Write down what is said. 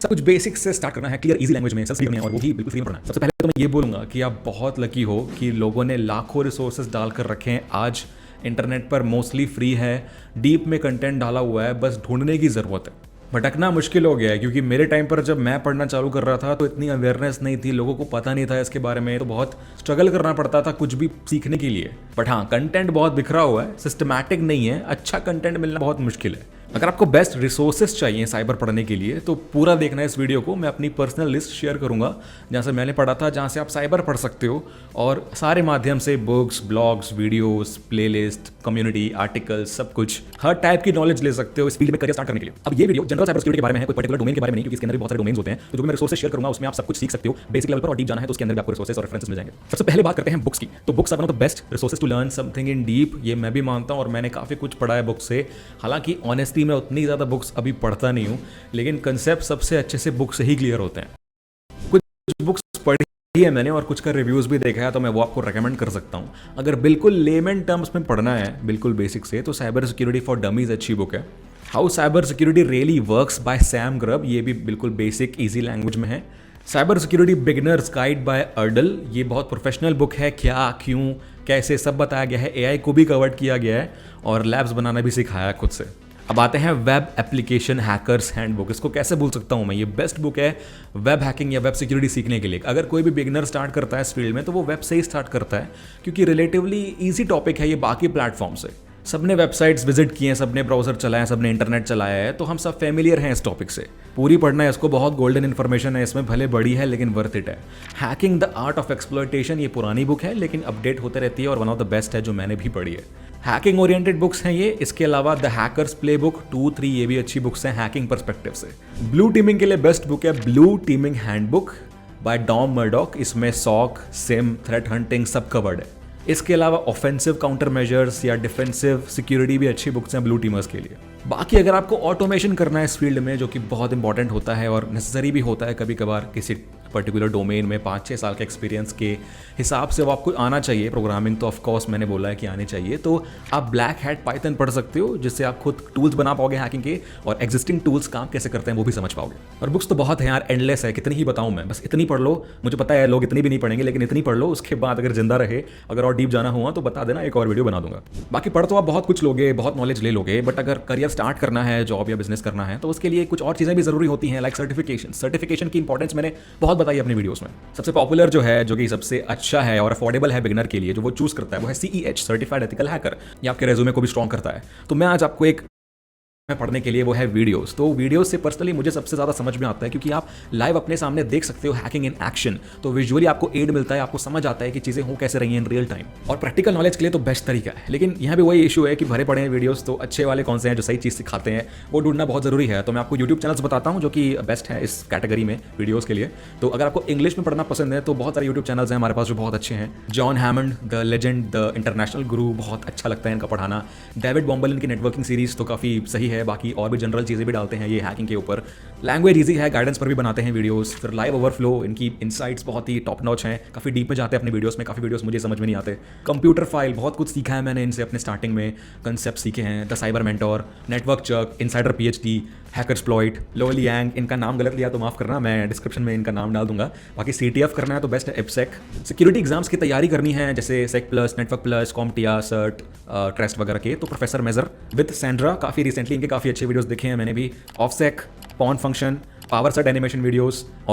सब कुछ बेसिक्स से स्टार्ट करना है, क्लियर इजी लैंग्वेज में, सब सीखना है और वो भी बिल्कुल फ्री में पढ़ना है। सबसे पहले तो मैं ये बोलूँगा कि आप बहुत लकी हो कि लोगों ने लाखों रिसोर्सेज डालकर रखे हैं। आज इंटरनेट पर मोस्टली फ्री है, डीप में कंटेंट डाला हुआ है, बस ढूंढने की ज़रूरत है। भटकना मुश्किल हो गया है क्योंकि मेरे टाइम पर जब मैं पढ़ना चालू कर रहा था तो इतनी अवेयरनेस नहीं थी, लोगों को पता नहीं था इसके बारे में, तो बहुत स्ट्रगल करना पड़ता था कुछ भी सीखने के लिए। बट हाँ, कंटेंट बहुत बिखरा हुआ है, सिस्टमैटिक नहीं है, अच्छा कंटेंट मिलना बहुत मुश्किल है। अगर आपको बेस्ट रिसोर्सेज चाहिए साइबर पढ़ने के लिए तो पूरा देखना है इस वीडियो को। मैं अपनी पर्सनल लिस्ट शेयर करूंगा जहाँ से मैंने पढ़ा था, जहाँ से आप साइबर पढ़ सकते हो, और सारे माध्यम से books, blogs, videos, playlist, community, articles, सब कुछ, हर टाइप की नॉलेज ले सकते हो इस फील्ड में करियर स्टार्ट करने के लिए। अब ये वीडियो जनरल साइबर सिक्योरिटी के बारे में है, कोई पर्टिकुलर डोमेन के बारे में नहीं, क्योंकि इसके अंदर भी बहुत सारे डोमेन्स होते हैं। तो जो मैं रिसोर्सेज शेयर करूंगा उसमें आप सब कुछ सीख सकते हो बेसिक लेवल पर, और डीप जाना है तो उसके अंदर भी आपको रिसोर्सेज और रेफरेंसेस मिल जाएंगे। सबसे पहले बात करते हैं बुक्स की। तो books are one of the best resources to learn something in deep, ये मैं भी मानता हूँ और मैंने काफ़ी कुछ पढ़ा है बुक से। हालांकि ऑनेस्टली मैं उतनी ज़्यादा बुक्स अभी पढ़ता नहीं हूँ, लेकिन कंसेप्ट सबसे अच्छे से बुक से ही क्लियर होते हैं। कुछ बुक्स पढ़ी है मैंने और कुछ का रिव्यूज़ भी देखा है, तो मैं वो आपको रेकमेंड कर सकता हूँ। अगर बिल्कुल लेमन टर्म्स में पढ़ना है, बिल्कुल बेसिक से, तो साइबर सिक्योरिटी फॉर डमीज अच्छी बुक है। How cyber security really works by Sam Grubb, ये भी बिल्कुल बेसिक ईजी लैंग्वेज में है। Cyber security beginners guide by Ardal, ये बहुत प्रोफेशनल बुक है, क्या, क्यों, कैसे सब बताया गया है। एआई को भी कवर किया गया है और लैब्स बनाना भी सिखाया है खुद से। अब आते हैं वेब एप्लीकेशन हैकर्स हैंडबुक, इसको कैसे भूल सकता हूँ मैं, ये बेस्ट बुक है वेब हैकिंग या वेब सिक्योरिटी सीखने के लिए। अगर कोई भी बिगिनर स्टार्ट करता है इस फील्ड में तो वो वेब से ही स्टार्ट करता है, क्योंकि रिलेटिवली ईजी टॉपिक है ये बाकी प्लेटफॉर्म से। सबने वेबसाइट्स विजिट किए हैं, सबने ब्राउजर चलाया है, सबने इंटरनेट चलाया है, तो हम सब फेमिलियर हैं इस टॉपिक से। पूरी पढ़ना है इसको, बहुत गोल्डन इन्फॉर्मेशन है इसमें, भले बड़ी है लेकिन वर्थ इट है। Hacking the art of exploitation, ये पुरानी बुक है लेकिन अपडेट होते रहती है और वन ऑफ द बेस्ट है जो मैंने भी पढ़ी है। हैकिंग ओरिएंटेड बुक्स हैं ये। इसके अलावा द हैकर्स प्ले बुक 2, 3, ये भी अच्छी बुक्स हैं हैकिंग पर्सपेक्टिव से। ब्लू टीमिंग के लिए बेस्ट बुक है blue teaming handbook by Dom Murdoch, इसमें सॉक, सिम, थ्रेट हंटिंग सब कवर्ड है। इसके अलावा ऑफेंसिव काउंटर मेजर्स या डिफेंसिव सिक्योरिटी भी अच्छी बुक्स हैं ब्लू टीमर्स के लिए। बाकी अगर आपको ऑटोमेशन करना है इस फील्ड में, जो कि बहुत इंपॉर्टेंट होता है और नेसेसरी भी होता है कभी कभार किसी पर्टिकुलर डोमेन में, 5-6 साल के एक्सपीरियंस के हिसाब से वो आपको आना चाहिए। प्रोग्रामिंग तो ऑफ कोर्स मैंने बोला है कि आनी चाहिए, तो आप ब्लैक हैट पाइथन पढ़ सकते हो, जिससे आप खुद टूल्स बना पाओगे हैकिंग के, और एग्जिस्टिंग टूल्स काम कैसे करते हैं वो भी समझ पाओगे। और बुक्स तो बहुत है यार, एंडलेस है, कितनी ही बताऊं मैं, बस इतनी पढ़ लो। मुझे पता है लोग इतनी भी नहीं पढ़ेंगे, लेकिन इतनी पढ़ लो, उसके बाद अगर जिंदा रहे, अगर और डीप जाना हुआ तो बता देना, एक और वीडियो बना दूंगा। बाकी पढ़ तो आप बहुत कुछ लोगे, बहुत नॉलेज ले लोगे, बट अगर करियर स्टार्ट करना है, जॉब या बिजनेस करना है, तो उसके लिए कुछ और चीज़ें भी जरूरी होती हैं, लाइक सर्टिफिकेशन की इंपॉर्टेंस मैंने बहुत बताई अपनी वीडियोस में। सबसे पॉपुलर जो है, जो कि सबसे अच्छा है और अफोर्डेबल है बिगिनर के लिए, जो वो चूज करता है, वो है CEH, सर्टिफाइड एथिकल हैकर। ये आपके रेज्यूमे को भी स्ट्रॉन्ग करता है। तो मैं आज आपको एक मैं पढ़ने के लिए, वो है वीडियोस। तो वीडियोस से पर्सनली मुझे सबसे ज़्यादा समझ में आता है, क्योंकि आप लाइव अपने सामने देख सकते हो हैकिंग इन एक्शन, तो विजुअली आपको एड मिलता है, आपको समझ आता है कि चीज़ें हो कैसे रही हैं इन रियल टाइम। और प्रैक्टिकल नॉलेज के लिए तो बेस्ट तरीका है। लेकिन यहाँ भी वही इशू है कि भरे पड़े हैं वीडियोस, तो अच्छे वाले कौन से हैं जो सही चीज़ सिखाते हैं, वो ढूंढना बहुत ज़रूरी है। तो मैं आपको यूट्यूब चैनल्स बताता हूँ जो कि बेस्ट है इस कैटेगरी में वीडियोज़ के लिए। तो अगर आपको इंग्लिश में पढ़ना पसंद है तो बहुत सारे यूट्यूब चैनल्स हैं हमारे पास जो बहुत अच्छे हैं। John Hammond, the legend, the international गुरु, बहुत अच्छा लगता है इनका पढ़ाना। डेविड बॉम्बल, इनकी नेटवर्किंग सीरीज तो काफ़ी सही है। बाकी और भी जनरल चीज़ें भी डालते हैं ये हैकिंग के ऊपर। लैंग्वेज ईजी है, गाइडेंस पर भी बनाते हैं वीडियोस। फिर लाइव ओवरफ्लो, इनकी इनसाइट्स बहुत ही टॉप नॉच हैं, काफ़ी डीप में जाते हैं अपने वीडियोस में। काफ़ी वीडियोस मुझे समझ में नहीं आते। कंप्यूटर फाइल, बहुत कुछ सीखा है मैंने इनसे अपने स्टार्टिंग में, कंसेप्ट सीखे हैं। The Cyber Mentor, Network Chuck, Insider PhD, HackerSploit, Loi Liang, इनका नाम गलत लिया तो माफ़ करना, मैं डिस्क्रिप्शन में इनका नाम डाल दूंगा। बाकी CTF करना है तो बेस्ट है IPSEC। सिक्योरिटी एग्जाम्स की तैयारी करनी है, जैसे Sec plus, network plus, CompTIA, cert, trust वगैरह के, तो प्रोफेसर मेजर विद सैंड्रा, काफ़ी रिसेंटली इनके काफ़ी अच्छे वीडियोस देखे हैं मैंने भी। OffSec, pwn function, Power Cert animation videos,